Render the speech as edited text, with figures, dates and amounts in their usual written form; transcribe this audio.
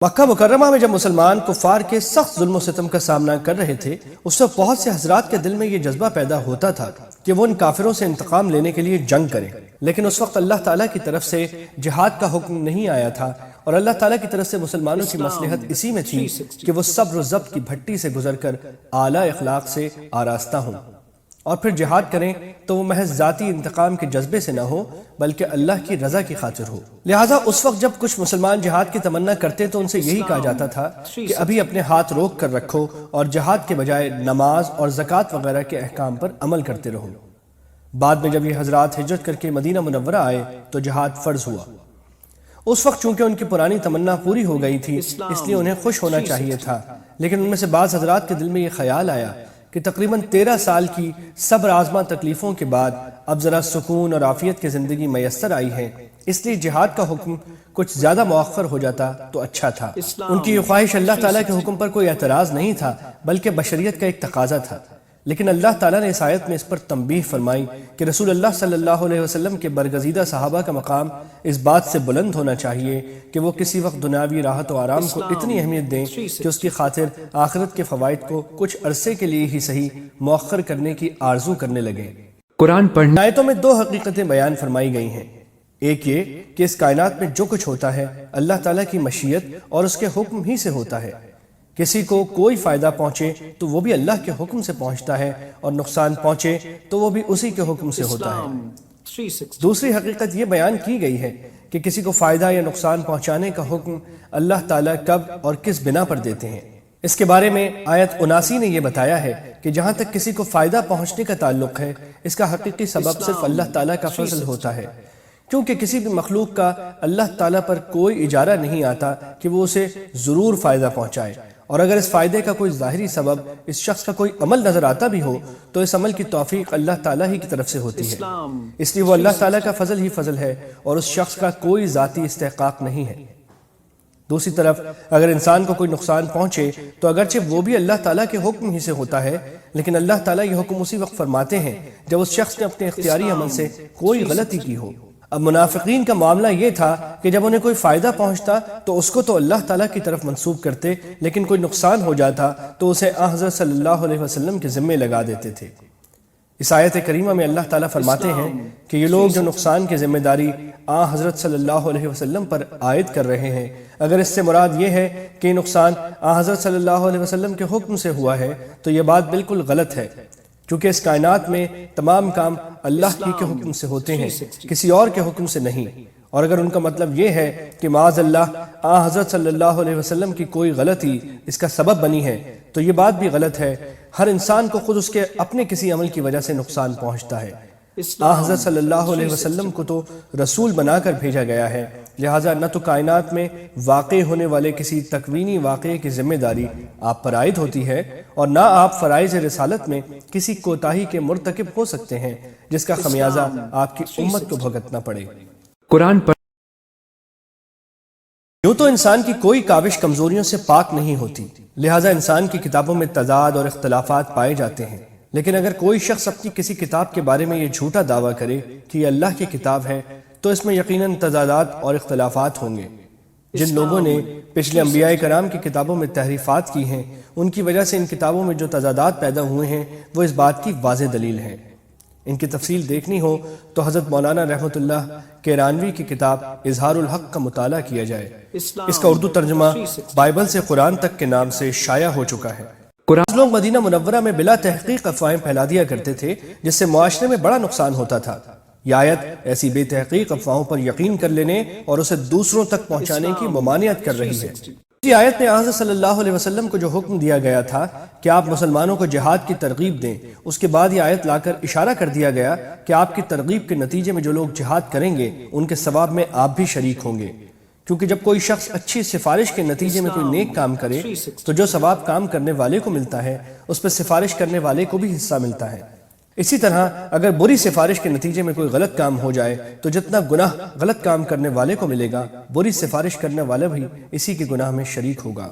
مکہ مکرمہ میں جب مسلمان کفار کے سخت ظلم و ستم کا سامنا کر رہے تھے، اس وقت بہت سے حضرات کے دل میں یہ جذبہ پیدا ہوتا تھا کہ وہ ان کافروں سے انتقام لینے کے لیے جنگ کریں، لیکن اس وقت اللہ تعالیٰ کی طرف سے جہاد کا حکم نہیں آیا تھا، اور اللہ تعالیٰ کی طرف سے مسلمانوں کی مصلحت اسی میں تھی کہ وہ صبر و ضبط کی بھٹی سے گزر کر اعلیٰ اخلاق سے آراستہ ہوں، اور پھر جہاد کریں تو وہ محض ذاتی انتقام کے جذبے سے نہ ہو بلکہ اللہ کی رضا کی خاطر ہو۔ لہٰذا اس وقت جب کچھ مسلمان جہاد کی تمنا کرتے تو ان سے یہی کہا جاتا تھا کہ ابھی اپنے ہاتھ روک کر رکھو اور جہاد کے بجائے نماز اور زکوٰۃ وغیرہ کے احکام پر عمل کرتے رہو۔ بعد میں جب یہ حضرات ہجرت کر کے مدینہ منورہ آئے تو جہاد فرض ہوا۔ اس وقت چونکہ ان کی پرانی تمنا پوری ہو گئی تھی، اس لیے انہیں خوش ہونا چاہیے تھا، لیکن ان میں سے بعض حضرات کے دل میں یہ خیال آیا کہ تقریباً 13 سال کی صبر آزما تکلیفوں کے بعد اب ذرا سکون اور عافیت کی زندگی میسر آئی ہے، اس لیے جہاد کا حکم کچھ زیادہ مؤخر ہو جاتا تو اچھا تھا۔ ان کی یہ خواہش اللہ تعالیٰ کے حکم پر کوئی اعتراض نہیں تھا بلکہ بشریت کا ایک تقاضا تھا، لیکن اللہ تعالیٰ نے اس آیت میں اس پر تنبیہ فرمائی کہ رسول اللہ صلی اللہ علیہ وسلم کے برگزیدہ صحابہ کا مقام اس بات سے بلند ہونا چاہیے کہ وہ کسی وقت دنیاوی راحت و آرام کو اتنی اہمیت دیں کہ اس کی خاطر آخرت کے فوائد کو کچھ عرصے کے لیے ہی صحیح مؤخر کرنے کی آرزو کرنے لگیں۔ قرآن پڑھنا آیتوں میں دو حقیقتیں بیان فرمائی گئی ہیں، ایک یہ کہ اس کائنات میں جو کچھ ہوتا ہے اللہ تعالیٰ کی مشیت اور اس کے حکم ہی سے ہوتا ہے، کسی کو کوئی فائدہ پہنچے تو وہ بھی اللہ کے حکم سے پہنچتا ہے اور نقصان پہنچے تو وہ بھی اسی کے حکم سے ہوتا ہے۔ دوسری حقیقت یہ بیان کی گئی ہے کہ کسی کو فائدہ یا نقصان پہنچانے کا حکم اللہ تعالیٰ کب اور کس بنا پر دیتے ہیں۔ اس کے بارے میں آیت 79 نے یہ بتایا ہے کہ جہاں تک کسی کو فائدہ پہنچنے کا تعلق ہے، اس کا حقیقی سبب صرف اللہ تعالیٰ کا فضل ہوتا ہے، کیونکہ کسی بھی مخلوق کا اللہ تعالیٰ پر کوئی اجارہ نہیں آتا کہ وہ اسے ضرور فائدہ پہنچائے، اور اگر اس فائدے کا کوئی ظاہری سبب اس شخص کا کوئی عمل نظر آتا بھی ہو تو اس عمل کی توفیق اللہ تعالیٰ ہی کی طرف سے ہوتی ہے، اس لیے وہ اللہ تعالیٰ کا فضل ہی فضل ہے اور اس شخص کا کوئی ذاتی استحقاق نہیں ہے۔ دوسری طرف اگر انسان کو کوئی نقصان پہنچے تو اگرچہ وہ بھی اللہ تعالیٰ کے حکم ہی سے ہوتا ہے، لیکن اللہ تعالیٰ یہ حکم اسی وقت فرماتے ہیں جب اس شخص نے اپنے اختیاری عمل سے کوئی غلطی کی ہو۔ اب منافقین کا معاملہ یہ تھا کہ جب انہیں کوئی فائدہ پہنچتا تو اس کو تو اللہ تعالیٰ کی طرف منسوب کرتے، لیکن کوئی نقصان ہو جاتا تو اسے حضرت صلی اللہ علیہ وسلم کے ذمے لگا دیتے تھے۔ اس آیت کریمہ میں اللہ تعالیٰ فرماتے ہیں کہ یہ لوگ جو نقصان کی ذمہ داری حضرت صلی اللہ علیہ وسلم پر عائد کر رہے ہیں، اگر اس سے مراد یہ ہے کہ یہ نقصان حضرت صلی اللہ علیہ وسلم کے حکم سے ہوا ہے تو یہ بات بالکل غلط ہے، کیونکہ اس کائنات میں تمام کام اللہ ہی کے حکم سے ہوتے ہیں، کسی اور کے حکم سے نہیں۔ اور اگر ان کا مطلب یہ ہے کہ معاذ اللہ حضرت صلی اللہ علیہ وسلم کی کوئی غلطی اس کا سبب بنی ہے تو یہ بات بھی غلط ہے۔ ہر انسان کو خود اس کے اپنے کسی عمل کی وجہ سے نقصان پہنچتا ہے۔ حضرت صلی اللہ علیہ وسلم کو تو رسول بنا کر بھیجا گیا ہے، لہٰذا نہ تو کائنات میں واقع ہونے والے کسی تکوینی واقعے کی ذمہ داری آپ پر عائد ہوتی ہے، اور نہ آپ فرائض رسالت میں کسی کوتاہی کے مرتکب ہو سکتے ہیں جس کا خمیازہ آپ کی امت کو بھگتنا پڑے۔ قرآن یوں تو انسان کی کوئی کاوش کمزوریوں سے پاک نہیں ہوتی، لہٰذا انسان کی کتابوں میں تضاد اور اختلافات پائے جاتے ہیں، لیکن اگر کوئی شخص اپنی کسی کتاب کے بارے میں یہ جھوٹا دعویٰ کرے کہ یہ اللہ کی کتاب ہے تو اس میں یقیناً تضادات اور اختلافات ہوں گے۔ جن لوگوں نے پچھلے انبیاء کرام کی کتابوں میں تحریفات کی ہیں، ان کی وجہ سے ان کتابوں میں جو تضادات پیدا ہوئے ہیں وہ اس بات کی واضح دلیل ہے۔ ان کی تفصیل دیکھنی ہو تو حضرت مولانا رحمۃ اللہ کیرانوی کی کتاب اظہار الحق کا مطالعہ کیا جائے۔ اس کا اردو ترجمہ بائبل سے قرآن تک کے نام سے شائع ہو چکا ہے۔ لوگ مدینہ منورہ میں بلا تحقیق افواہیں پھیلا دیا کرتے تھے جس سے معاشرے میں بڑا نقصان ہوتا تھا۔ یہ آیت ایسی بے تحقیق افواہوں پر یقین کر لینے اور اسے دوسروں تک پہنچانے کی ممانعت کر رہی ہے۔ اسی آیت میں حضرت صلی اللہ علیہ وسلم کو جو حکم دیا گیا تھا کہ آپ مسلمانوں کو جہاد کی ترغیب دیں، اس کے بعد یہ آیت لا کر اشارہ کر دیا گیا کہ آپ کی ترغیب کے نتیجے میں جو لوگ جہاد کریں گے ان کے ثواب میں آپ بھی شریک ہوں گے، کیونکہ جب کوئی شخص اچھی سفارش کے نتیجے میں کوئی نیک کام کرے تو جو ثواب کام کرنے والے کو ملتا ہے اس پر سفارش کرنے والے کو بھی حصہ ملتا ہے۔ اسی طرح اگر بری سفارش کے نتیجے میں کوئی غلط کام ہو جائے تو جتنا گناہ غلط کام کرنے والے کو ملے گا، بری سفارش کرنے والا بھی اسی کے گناہ میں شریک ہوگا۔